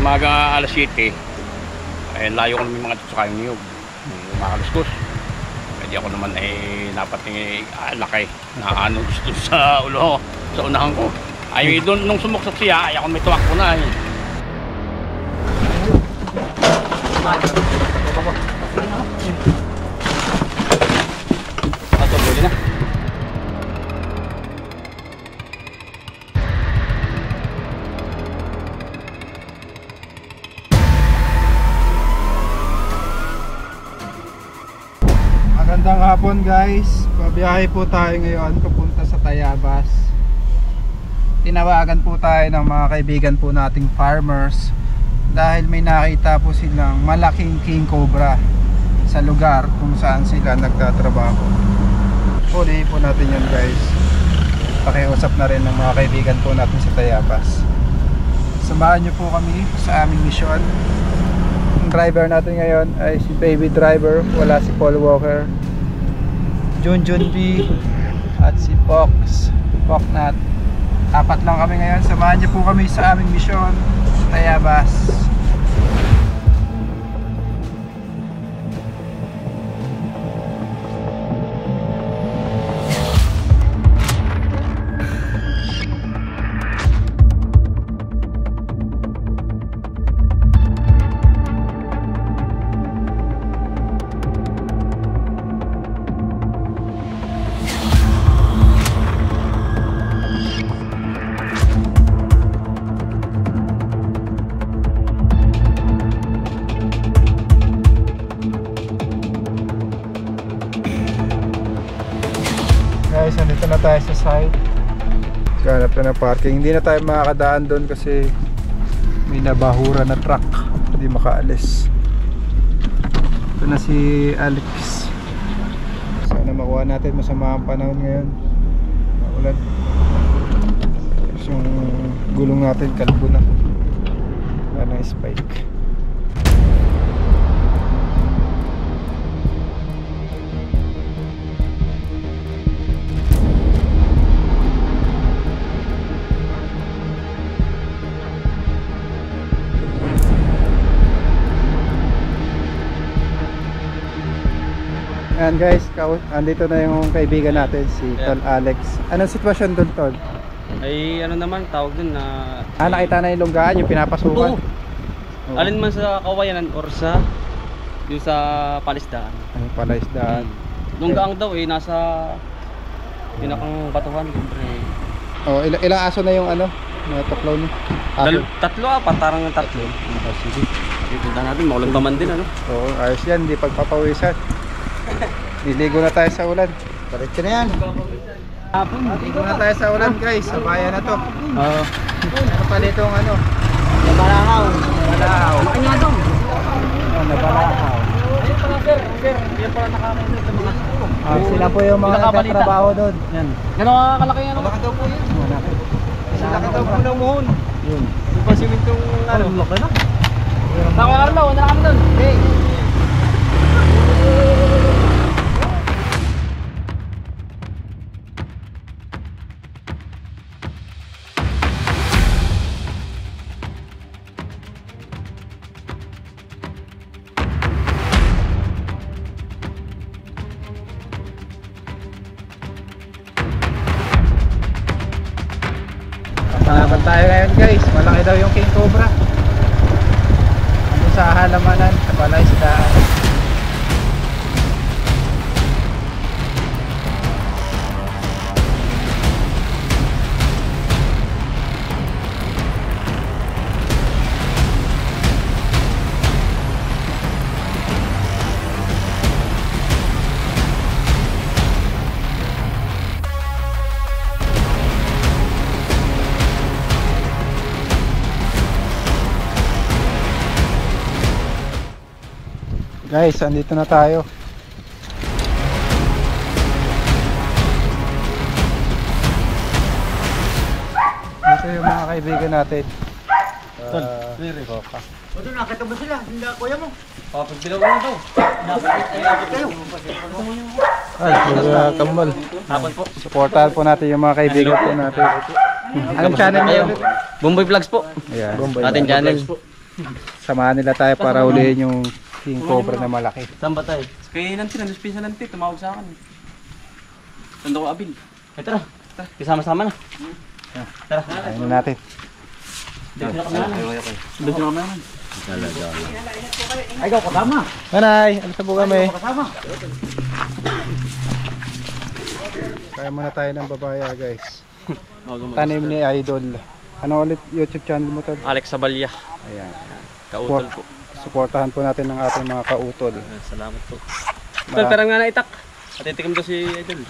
umaga alas 7, eh layo ko naman mga dito sa kayong niyog. Makaluskus. Hindi ako naman dapat laki na ano gusto sa ulo, sa unahan ko. Ay doon nung sumuksak siya, ay ako may tuwak ko na Tuloy na. Magandang hapon guys. Pabiyahe po tayo ngayon papunta sa Tayabas. Tinawagan po tayo ng mga kaibigan po nating farmers dahil may nakita po silang malaking king cobra sa lugar kung saan sila nagtatrabaho. Huli po natin yun guys. Pakiusap na rin ng mga kaibigan po natin sa Tayabas. Samahan nyo po kami sa aming misyon. Ang driver natin ngayon ay si Baby Driver, wala si Paul Walker, Junjun B at si Fox Poknat. Apat lang kami ngayon. Samahan niyo po kami sa aming misyon Tayabas. Guys, nandito na tayo sa site. Ganap na ng parking. Hindi na tayo makakadaan doon kasi may nabahura na truck. Hindi makaalis. Ito na si Alex. Sana makuha natin. Masama ang panahon ngayon. Maulan. Tapos yung gulong natin kalbo na. Wala na spike. Ayan guys, andito na yung kaibigan natin si Tol Alex. Anong sitwasyon doon, Tol? Ay ano naman tawag dun na nakita na yung lunggaan, yung pinapasukan. Alin man sa kawayanan or sa yung sa palisdaan. Ay, palaisdaan. Lunggaang daw nasa pinakang batuhan. Oh, ilang aso na yung ano? Natuklaw niyo? Tatlo parang tatlo. Sige. Ipunta natin, maulan pa man din ano. Oo, ayos yan, hindi pagpapawisan. Diligo na tayo sa ulan. Diretso na yan. Diligo na tayo sa ulan guys. Sa bayan na to. Oo. Ano pala itong ano? Nabalakaw. Nabalakaw. Makanyadong. Nabalakaw. Ayun pala sir. Yan pala nakakainit sa mga Sila po yung mga nagtatrabaho doon. Yan. Gano'n kalaki yan? Malaki daw po yan. Malaki. Malaki daw po ng muhon. Yun. Yung pa simentong ano. Laki na. Tawa Carlo, wala kami doon. Okay. Palaban tayo ngayon guys, malaki daw yung king cobra. Ano sa halamanan, sa palaisdaan. Guys, andito na tayo. Dito yung mga kaibigan natin. Very good. O doon, nakita mo sila. Hindi kuya mo. Pagbilaw na daw. Kayo. Ay, kambal. Hapon po. Supportahan po natin yung mga kaibigan po natin. Anong channel niyo? Bomboy Vlogs po. Ayan. Ating channel. Samahan nila tayo para hulihin yung king cobra na malaki. Saan ba tayo? Kaya nanti, nandun nanti, tumawag sa akin. Tanda ko abil. Ay tara, kasama-sama na. Tara. Ayun na natin. Doon na kami naman. Doon na kami naman. Ay, ikaw kasama. Manay, alis na po kami. Kasama. Kaya muna tayo ng babaya guys. Tanim ni Idol. Ano ulit YouTube channel mo to? Alex Sabalya. Ayan. Kautol po. Suportahan po natin ang ating mga kautol. Salamat po. Tol, parang nga naitak. At itikim to si Idol.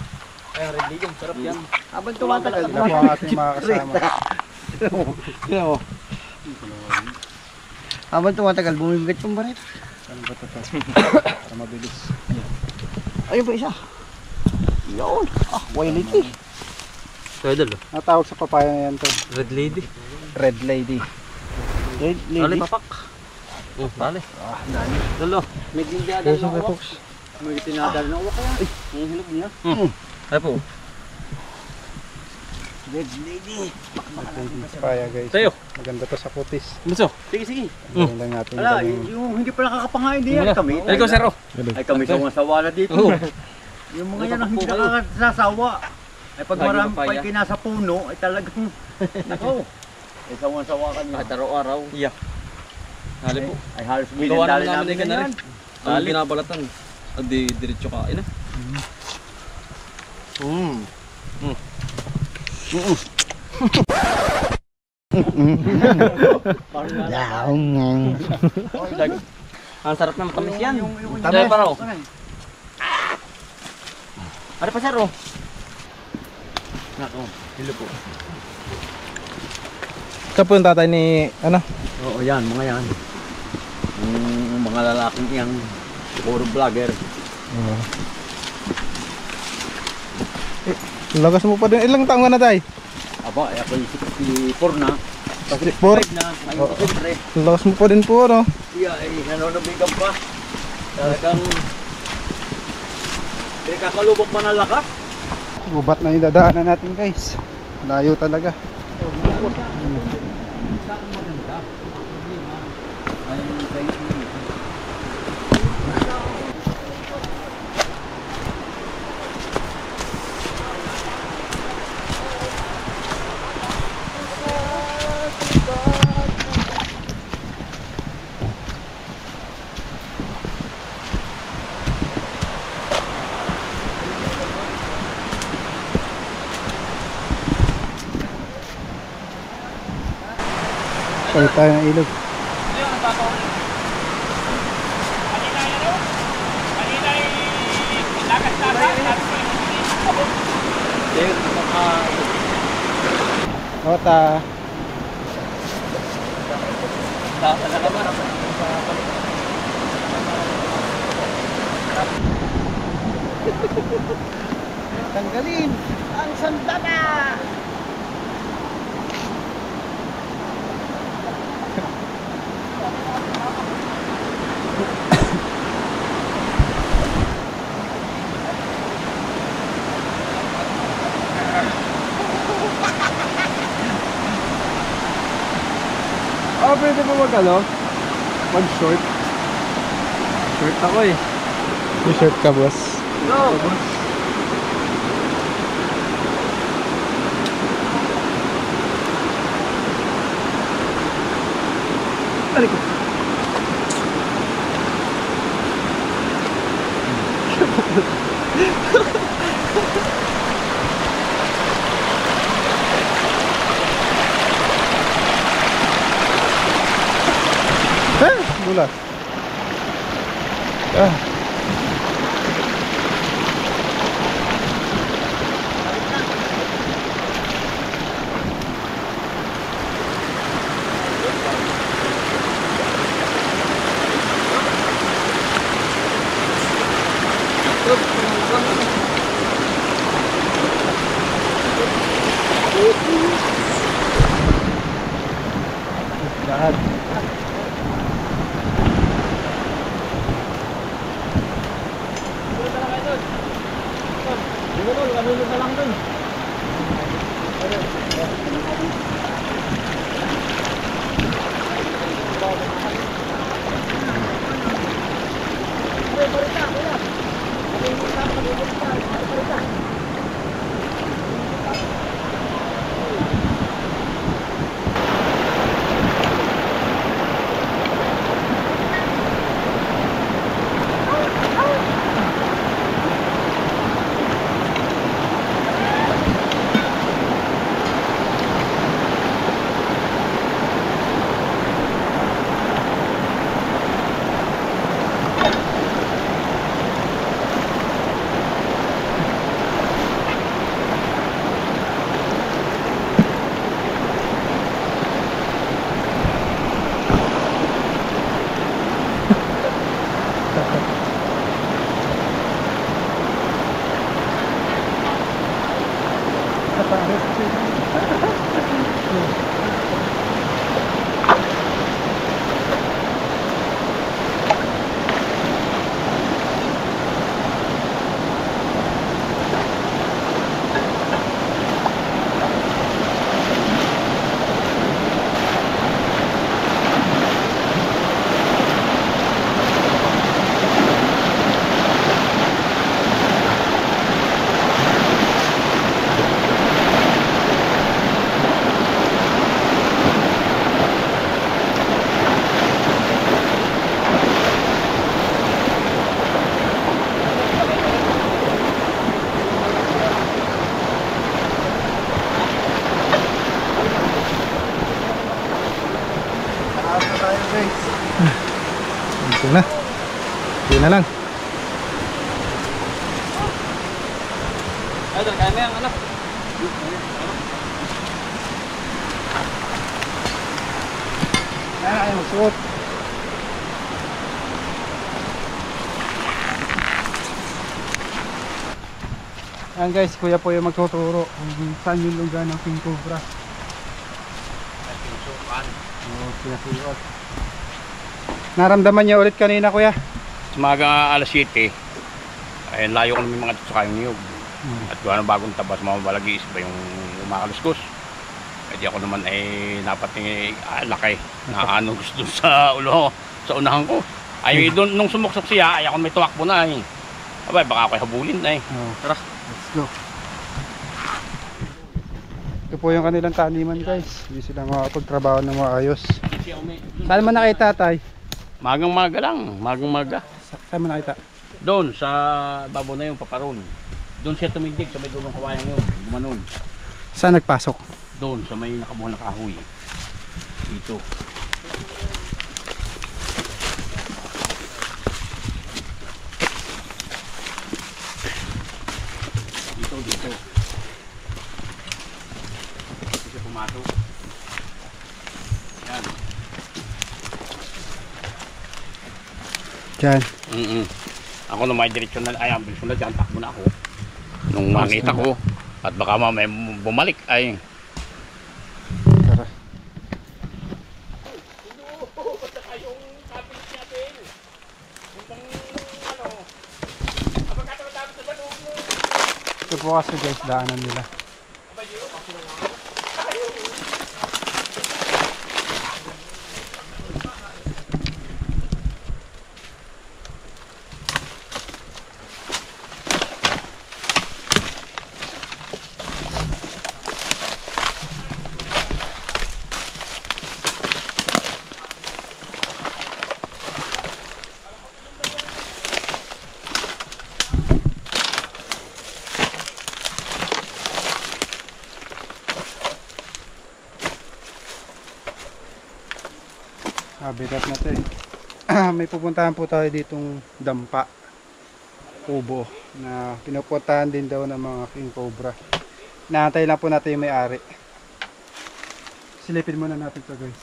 Ay, ang red legion. Sarap yan. Habang tumatagal. Sila po ang ating mga kasama. Habang tumatagal, bumibigit yung barit. Ano ba ito? Para mabilis. Ayun pa isa. Yun. Ah, wild eh. Idol. Natawag sa papaya na yan to. Red lady. Red Lady. Red Dali, lady. papak. Dali. Ah, dami. Dalo. May gindiadal Yes, na okay, uwak. folks. May tinadal na uwak kaya. Ang hinog niya. Ay po. Red lady. Red Lady papaya guys. Tayo. Maganda to sa kutis. Bunso. Sige, sige. Gawin lang natin. Ala, ganun. yung hindi pa nakakapangain din yan kami. Ay, ikaw, sir. Ay kami sawa na dito. Oo. Yung mga yan ang hindi nakakasasawa. Ay pag marami pa kinasa puno, ay talagang nako. Ay sawa-sawa kami. Kahit araw-araw. Yeah. Hali po. Ay halos Gawa bilang dali naman namin namin na na yan. rin. Ang binabalatan. At di diretso kain na. Ang sarap na matamis yan. Dahil pa raw. Ano pa sir oh? Nako, hilo po. Ikaw po yung tatay ni, ano? Oo, yan, mga yan. Yung mga lalaking yang puro vlogger. Lagas mo pa din. Ilang taong ka na tay? Aba, ay ako yung 64 na. 64? na, ngayon ko siyempre. Lagas mo pa din po, ano? Iya, ay nanonobigan pa. Talagang hindi kakalubok pa ng lakas. Gubat na yung dadaanan natin guys. Layo talaga. Palit tayo ng ilog. Ota. Tanggalin ang sandata! Oh, pwede po mag-ano? Mag-short. Short ako eh. May short ka, boss. Go! Bulat. Ah. Lahat. Ito na. Ito na lang. Ay, kaya mo yan, anak. Ay, magsuot. Ayan guys, kuya po yung magtuturo kung saan yung lugar ng King Cobra. Oo, pinasuot. Naramdaman niya ulit kanina kuya? Umaga alas 7, ay layo ko namin mga dito sa kayong niyog. At gawa ng bagong tabas, mamabalagis ba yung umakaluskos. Kaya ako naman ay napating laki na ano gusto sa ulo, sa unahan ko. Ay doon nung sumuksok siya, ay ako may tumakbo na eh. Abay, baka ako habulin na eh. Oo. Tara, let's go. Ito po yung kanilang taniman guys. Hindi sila makapagtrabaho ng maayos. Saan mo nakita tay? Magang maga lang, magang maga. Saan mo nakita? Doon sa babo na yung paparon. Doon siya tumindig sa may dulong kawayan yun, gumanon. Saan nagpasok? Doon sa may nakabuhan na kahoy. Dito. Dito. Dito siya pumasok. Yan. Diyan. Ako na may diretsyon na, ay ambil sunod dyan, takbo na ako. Nung makita ko, at baka mamaya bumalik, ay. Tara. Ito po kasi guys, daanan nila. Bigat na to eh. May pupuntahan po tayo ditong dampa, kubo, na pinupuntahan din daw ng mga King Cobra. Naantay lang po natin yung may-ari. Silipin muna natin to guys.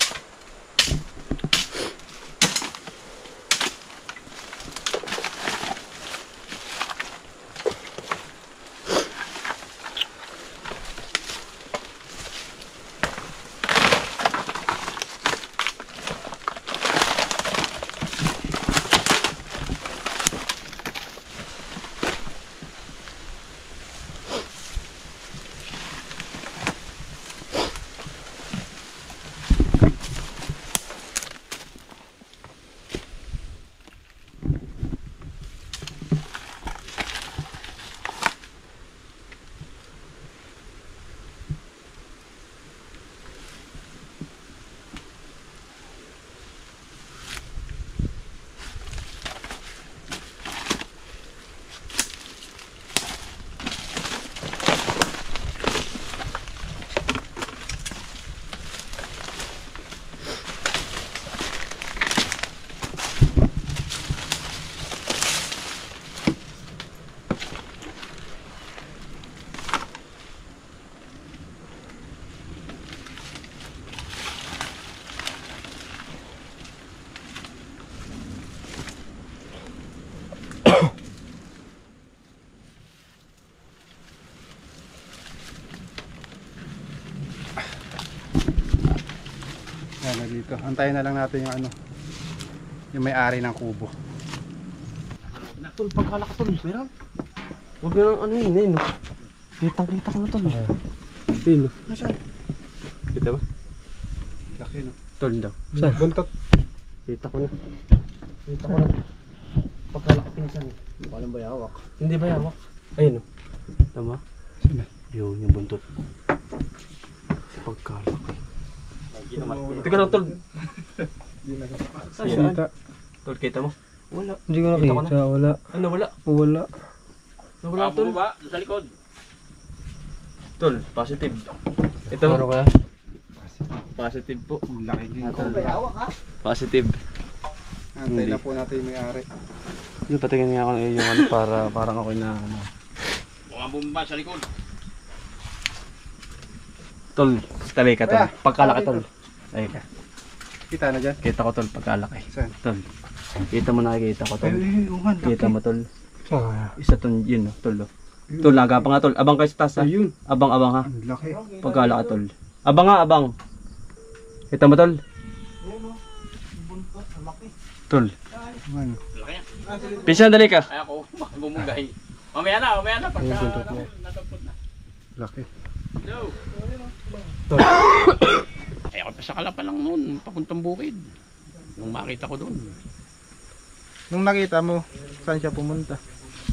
Dito. Antayin na lang natin yung ano, yung may-ari ng kubo. Tol, pagkalak tol, meron. Huwag na ano yun, no? Kitang-kita ko na tol. Sino? Nasaan? Kita ba? Laki no? Tol daw. Saan? Buntot. Kita ko na. Pagkalak ko pinsan. Hindi ko alam ba yawak? Hindi ba yawak? Ayun no? Tama? Sino? Yung buntot. Pagkalak eh. Teka lang tol. Saan? Tol, kita mo? Wala. Hindi ko nakita. Wala. Ano, wala? Wala. Nawala tol. Ba? Doon sa likod. Tol, positive. Ito. Ano kaya? Positive po. Laki din ko. Positive. Antay Hindi. na po natin yung may-ari. Yung patingin nga ako ng yung ano para parang ako na ano. Mga bumba sa likod. Tol, talay ka tol. Kuya, Pagkalaki tol. Ay ka. Kita na dyan. Kita ko tol pagkalaki. Saan? Tol. Kita mo nakikita ko tol. Uman. Kita mo tol. Isa ton yun no, tol. Oh. Tol, laga pa nga tol. Abang kayo sa taas ha. Ayun. Abang ha. Ang laki. Pagkalaki tol. Abang nga, abang. Kita mo tol. Tol. Uman. Laki yan. Pisa, dali ka. Ay ako, bumugay. Mamaya na. Pagka natapot na. Laki. Hello. Ay ako pa sa Kalapa lang noon, papuntang bukid. Nung makita ko doon. Nung nakita mo, saan siya pumunta?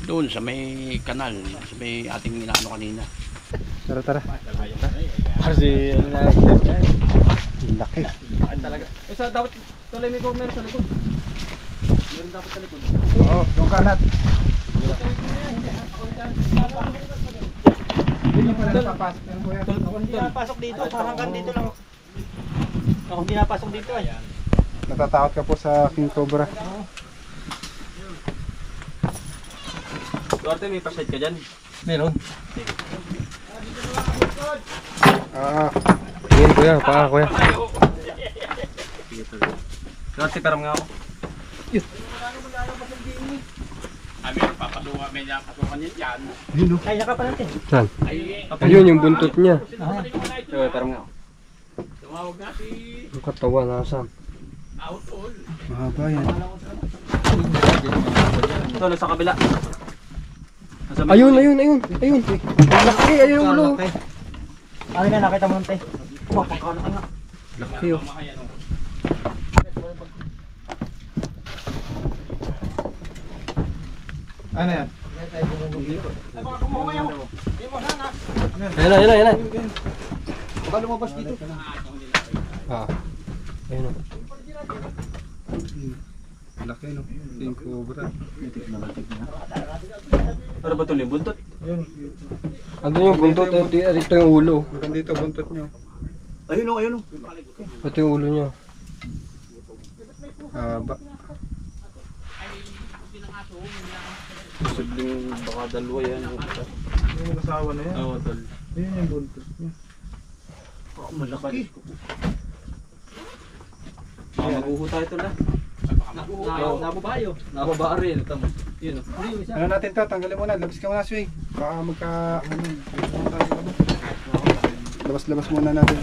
Doon sa may kanal, sa may ating inaano kanina. Tara. Kasi, ano na. Laki. Talaga. Isa, dapat tuloy may meron sa likod. Meron dapat sa likod. Oo, yung kanat. Hindi pala napapasok yan, kuya. Hindi napasok dito, hanggang dito lang. Ako hindi napasok dito ay. Natatakot ka po sa King Cobra. Duarte, may pa-side ka dyan? Meron. Tingin kuya, paa kuya. Duarte, parang nga ako. Kami papasukan, may napasukan yan dyan. Ay, naka pa natin. Saan? Ay, Ayun yung buntot niya. Tumawag Parang nga ako. na si Yung katawan nasaan? Outol. Mahaba yan. Ito, nasa kabila. Ayun. Laki, ayun yung ulo. Ano na nakita mo nte? Laki oh. Ano yan? Ayun na. Baka lumabas dito. Ayun o. Laki no? King Cobra. Ano ba ito yung buntot? Ano yung buntot? Ito yung ulo. Hanggang dito, buntot nyo. Ayun o. Ito yung ulo niya. Haba. Posibleng baka dalawa yan. Yung asawa na yan. Oo, tol. Yun yung buntot niya. Malaki. Maguho tayo tol ha. Nababayo. Nababa rin. Tama. Yun o. Ano natin to? Tanggalin muna. Labas ka muna, Swing. Baka labas muna natin.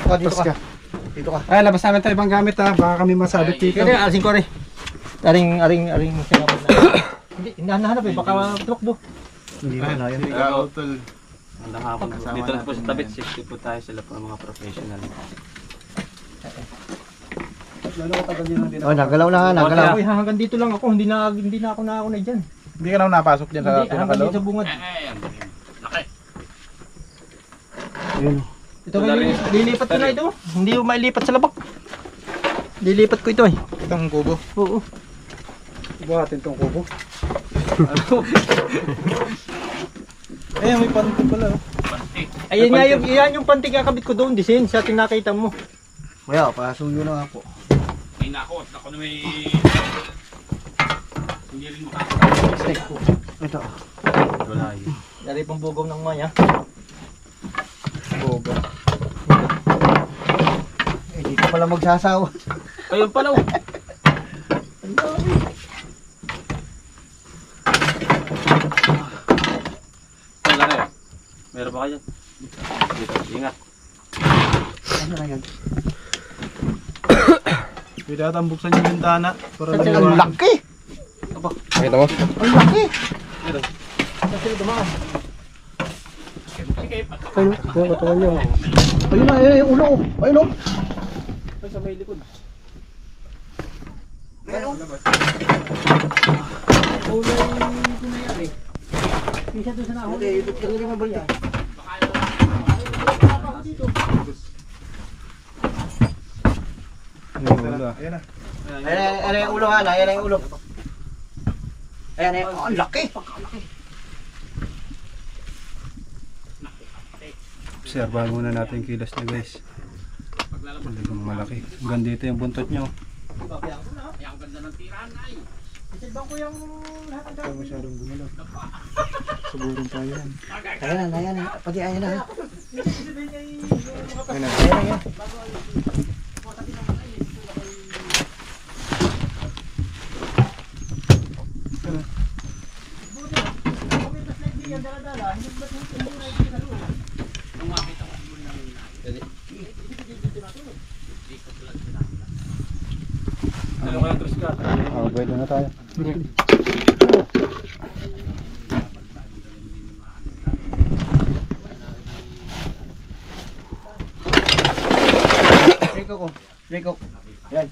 Labas ka. Dito ka. Ay, labas namin tayo ibang gamit ha. Baka kami masabit kika. Hindi, alisin ko rin. Aring sinabot na. Hindi, hinahanap eh. Baka trukbo. Hindi ba na yan? Utol. Magandang hapon po. Dito na po sa Tabit. Safety po tayo sila po mga professional. Lalo ko tagal nyo din. Oh, nagalaw na. Uy, Hanggang dito lang ako. Hindi na ako na dyan. Hindi ka na napasok dyan sa Hindi, hanggang dito sa bungad. Ayan. Laki. Ito lilipat ko na ito. Hindi ko mailipat sa labak. Lilipat ko ito eh. Itong kubo. Oo. Buhatin tong kubo. Eh, may panty pala. Ayun nga yan yung panting kakabit ko doon. Disin sa tinakita mo. Kuya, pasuyo na ako. Ay nako, ako na may... Hindi rin makakita. Ito. Wala yun. Dari pang bugaw ng maya. Boga. Eh, dito pala magsasawa. Ayun pala oh. Meron ba kayo? Dito, ingat. Ano na yan? Pwede atang buksan yung bintana. Para Ang laki! Nakita mo? Ang laki! Kasi dumaan. Ayun, yung katawan niya. Ayun na, ayun yung ulo. Ayun o. Ay, sa may likod. Ulo yung kumayari. Isa doon sa nahuli. Okay, ito rin mabalik. Ayan na. Ayan yung ulo ha, ayan yung ulo. Ayan, ang laki! Obserbahan muna natin yung kilos niya guys. Talagang malaki. Hanggang dito yung buntot nyo. Babayaan ko na. Ay, ang ganda ng tirahan ay. Isilbang ko yung lahat ng Ito masyadong gumalaw. Suburin tayo yan. Ayan na. Pati ayan na. Ayan na. Ayan. Ano kaya Diyos ka? Pwede na tayo. Rico. Yan.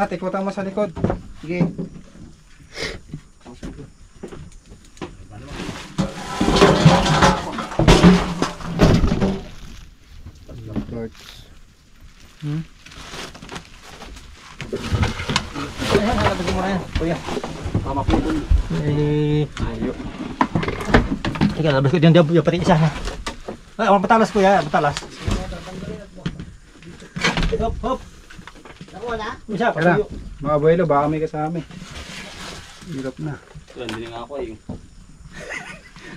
Ikutan mo sa likod. Sige. Ayan, halabagin mo na yan. Kuya. Tama po ito. Ika, labas ko dyan yung pati isa na. Ay, ang patalas kuya, patalas. Hop, hop. Nakuha na? Isa, Kaya, patuyo. mga abuelo, baka may kasama. Hirap na. Ito, hindi nga ako eh.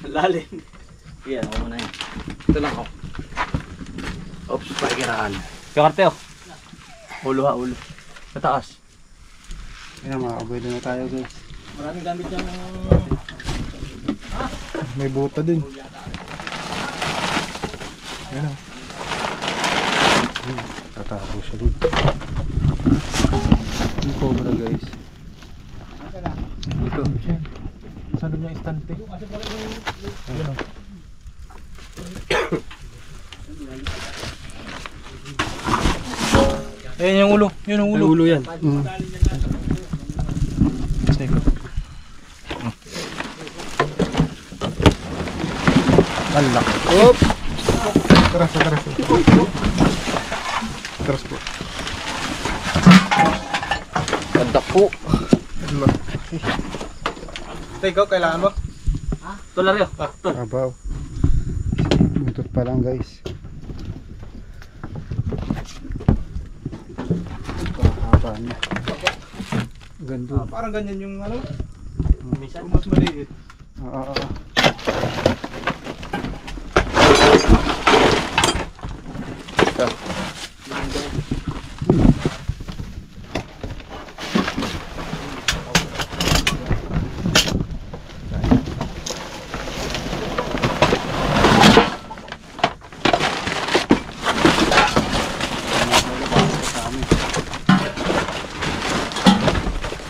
Lalim. Yan, ako muna yan. Ito lang ako. Oops, pakikiraan. Kakarte oh. Ulo ha, ulo. Mataas. Kaya mga abuelo na tayo guys. Maraming gamit yung... May buta din. Ayan. Tatago siya dito. Yung cobra guys. Dito. Saan niya istante? Ayan o. Ayan yung ulo. Yun yung ulo. Ulo yan. Sige. Alak. Op! Taras. Taras po. Ganda po. Alak. Ikaw, kailangan mo? Tular yun. Abaw. Butot pa lang guys. Haba niya. Ganda. Parang ganyan yung ano. Minsan mas maliit. Oo.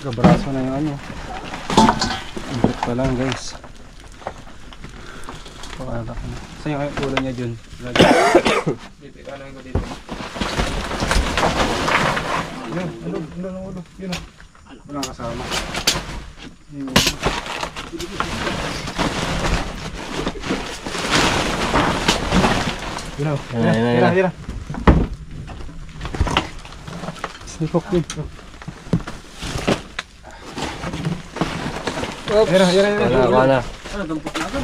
Gabraso na yung ano. Ang pa lang guys. Pakala ko na. Saan yung ulo niya dyan? Dito, ikalawin ko dito. Yun, ulo. Yun o. Walang kasama. Yung ulo. Yun o. Tira. Snikok yun. Tira. Wala. Ano, dampot na ako?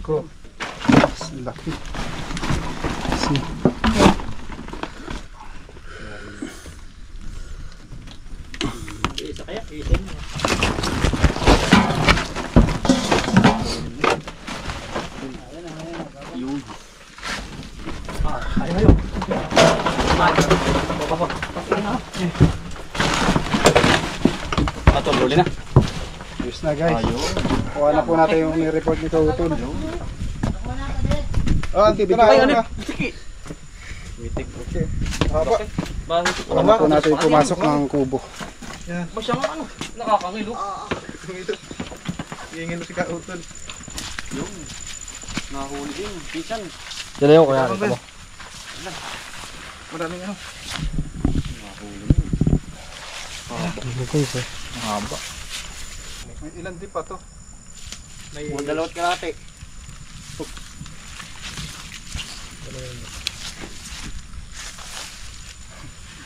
Ko. Laki. Si. Isa kaya, isa mo. Yun. Ayaw. Papa. Atol, huli na. Ayos na guys. Kuha na po natin yung ni-report ni Kautol. Oh, dito na. Ano? Okay. Haba. Bakit? Kuha na po natin yung pumasok ng kubo. Masyang ano? Nakakangilo. Hingin mo si Kautol. Nakahuli din. Pisan. Yan na yung kaya rin mo. Maraming ano. Haba. May ilan din pa to. May Dalawat karate.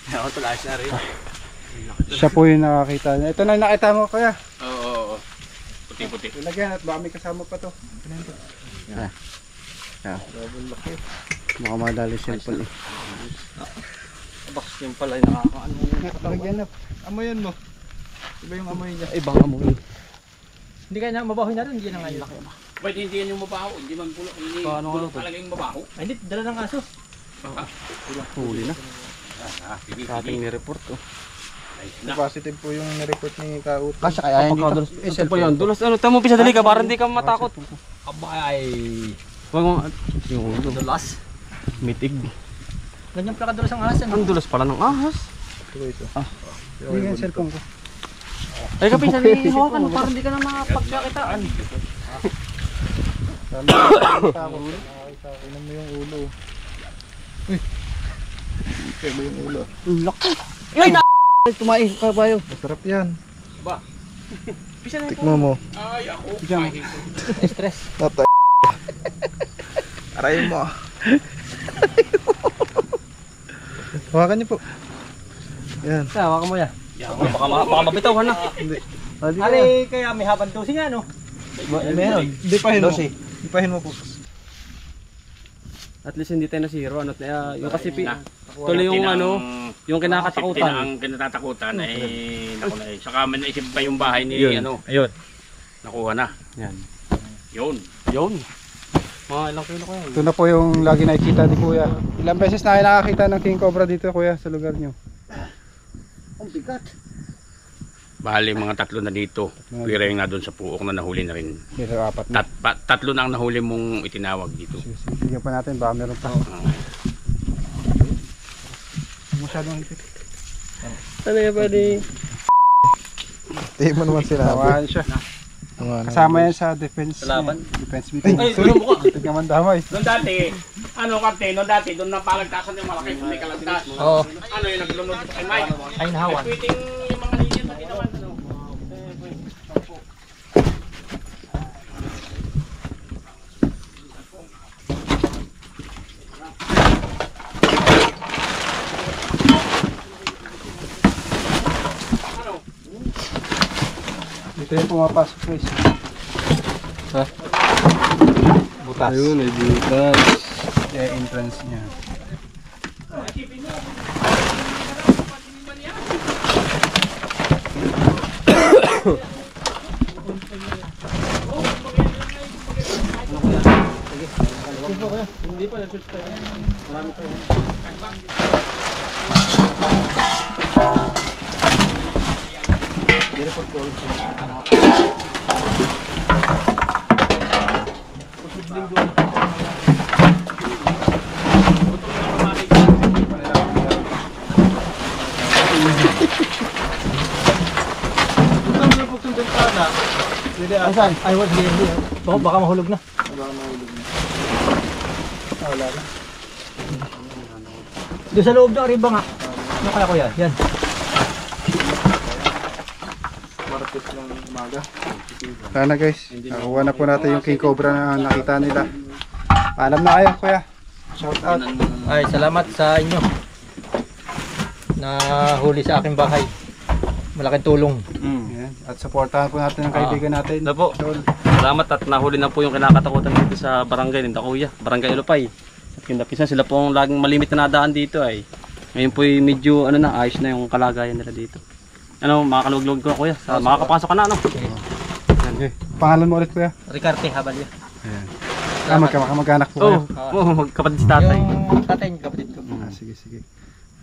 Ako tulas na rin. siya po yung nakakita niya. Ito na yung nakita mo kaya. Oo. Puti-puti. Ilagyan at baka may kasama pa to. Ano yun to? Yeah. Double laki. Baka madali simple eh. Box yung pala yung nakakaano. Lagyan na. Amoyan mo. Iba yung amoy niya. Ibang amoy. Hindi kaya mabahoy na rin, hindi na ngayon. Pwede hindi yan yung mabaho, hindi man pulo. Hindi Paano nga to? talaga yung mabaho. Ay, hindi, dala ng aso. Huli na. Sige, Sa ating ni-report oh. Positive po yung report ni Kaut. Kasya kaya hindi to. Ito po yun. Dulas ano, tamo pisa dali ka para hindi ka matakot. Abay. Wag mo yung ulo. Dulas. Mitig. Ganyan pala kadulas ang aso. Ang dulas pala ng ahas. Ito. Hindi nga yung cellphone ko. Ay kapisa dali hawakan mo para hindi ka na makapagkakitaan. Inom mo yung ulo. Uy. Kaya mo yung ulo. Laki. Ay na! Tumain ka ba yun? Masarap yan. Pisa na Tikmo mo. Ay, ako. Stress. Natay. Arayin mo. Hawakan niyo po. Yan. Hawakan mo yan. Baka mabitaw na. Hindi. Ali, kaya may habang dosi nga, no? Meron. Dipahin mo. Dipahin mo po. At least hindi tayo na zero. Ano, yung kasi tuloy yung ano, yung kinakatakutan. Ang kinatatakutan ay naku na eh. Saka man naisip pa yung bahay ni Yun. ano. Ayun. Nakuha na. Yan. Yun. Yun. Mga ilang kilo ko yan. Ito na po yung lagi nakikita ni Kuya. Ilang beses na kayo nakakita ng king cobra dito, Kuya, sa lugar nyo? Ang bigat. Bali mga tatlo na dito. Kuya yung na doon sa puok na nahuli na rin. Dito, apat na. Tatlo na ang nahuli mong itinawag dito. Sige pa natin, baka meron pa. Masyadong hipit. Ano yan pwede? Hindi mo naman sila. Tawahan siya. Kasama yan sa defense. Laban? Defense meeting. Ay, tulong mo ka. Ito naman damay. Noon dati, noon dati, doon na palagtasan yung malaki kung may kalagtas. Oo. Ano yung naglunod kay Mike? Ay, nahawan. Nagpiting yung mga linya na ginawan. Ano? Ito yung pumapasok, guys. Ha? Butas. Ayun, may butas. Yung entrance niya. Hindi pa na-shoot pa yan. Marami pa yan. Asan? Ay, wag din. Baka mahulog na. Wala na. Doon sa loob ng riba nga. Ano kaya ko yan? Yan. Marapit ng umaga. Sana guys, nakuha na po natin yung king cobra na nakita nila. Paalam na kayo, Kuya. Shout out. Ay, salamat sa inyo. Na huli sa aking bahay. Malaking tulong. Yan. At supportahan po natin ang kaibigan natin. Ito po. Sol. Salamat at nahuli na po yung kinakatakutan dito sa barangay ng Takuya, Barangay Ilupay. At kindapisan sila po ang laging malimit na nadaan dito ay. Ngayon po medyo ano na, ayos na yung kalagayan nila dito. Ano, makakaluglog ko Kuya, makakapasok ka na ano. Okay. Pangalan mo ulit, Kuya? Ricarte Habalya. Ayan. Mag-anak po kayo. Magkapatid si tatay. Yung tatay niyo, kapatid ko. Sige, sige.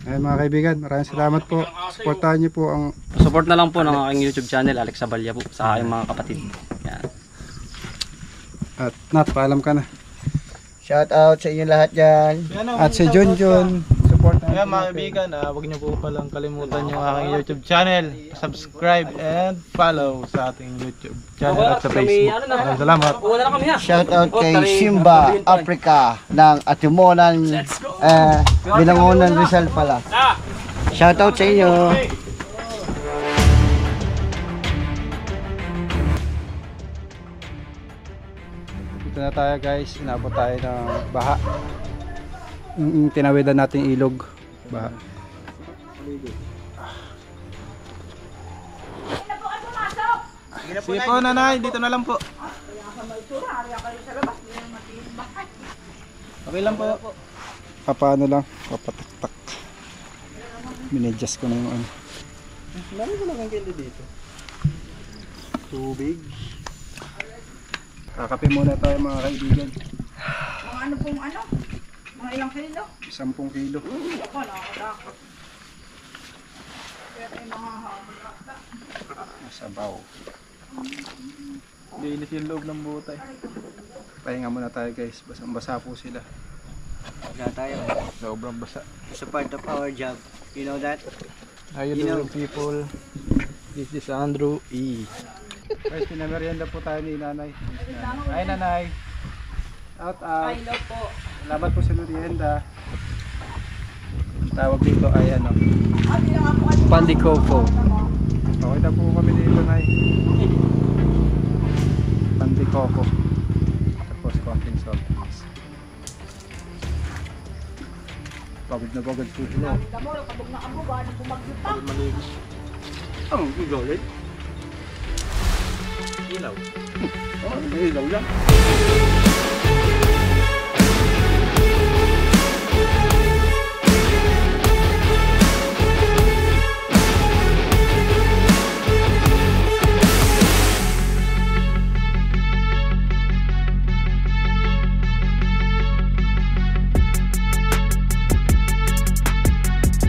Ayan mga kaibigan, maraming salamat po. Supportahan niyo po ang Support na lang po ng aking YouTube channel, Alex Abalya po, sa aking mga kapatid. Yan. at Nat, paalam ka na. Shout out sa inyo lahat dyan. At si Junjun, support na. Kaya mga kaibigan, huwag niyo po palang kalimutan yung aking YouTube channel. Subscribe and follow sa ating YouTube channel at sa Facebook. Maraming salamat. Wala na kami ha. Shout out kay Simba Africa ng Atimunan Binangonan Rizal pala. Shout out sa inyo. Dito na tayo guys, inabot tayo ng baha. Tinawidan natin ilog. Baha. Sige po nanay, dito na lang po. Okay lang po. papaano lang, papataktak. Minadjust ko na yung ano. Meron ko lang ang candy dito. Tubig. Kakape muna tayo mga kaibigan. Mga ano pong ano? Mga ilang kilo? 10 kilo. Ako, nakakadakot. Kaya tayo mga habol bata. Masabaw. Linis yung loob ng butay. Pahinga muna tayo guys. Basang-basa po sila. Wala tayo. Sobrang basa. It's a part of our job. You know that? How you You know. doing, people? This is Andrew E. Guys, pinamerienda po tayo ni nanay. Ay nanay. Out out. Hello po. Salamat po sa merienda. Ang tawag dito ay ano. Abi lang ako ano. Pandikoko. Okay na po kami dito nay. Pandikoko. Tapos konting salt. Pagod na pagod po sila. Damo, kabog na kabog. Ano bumagyo pa? Ang igalit. Ilaw. Oh, ilaw lang.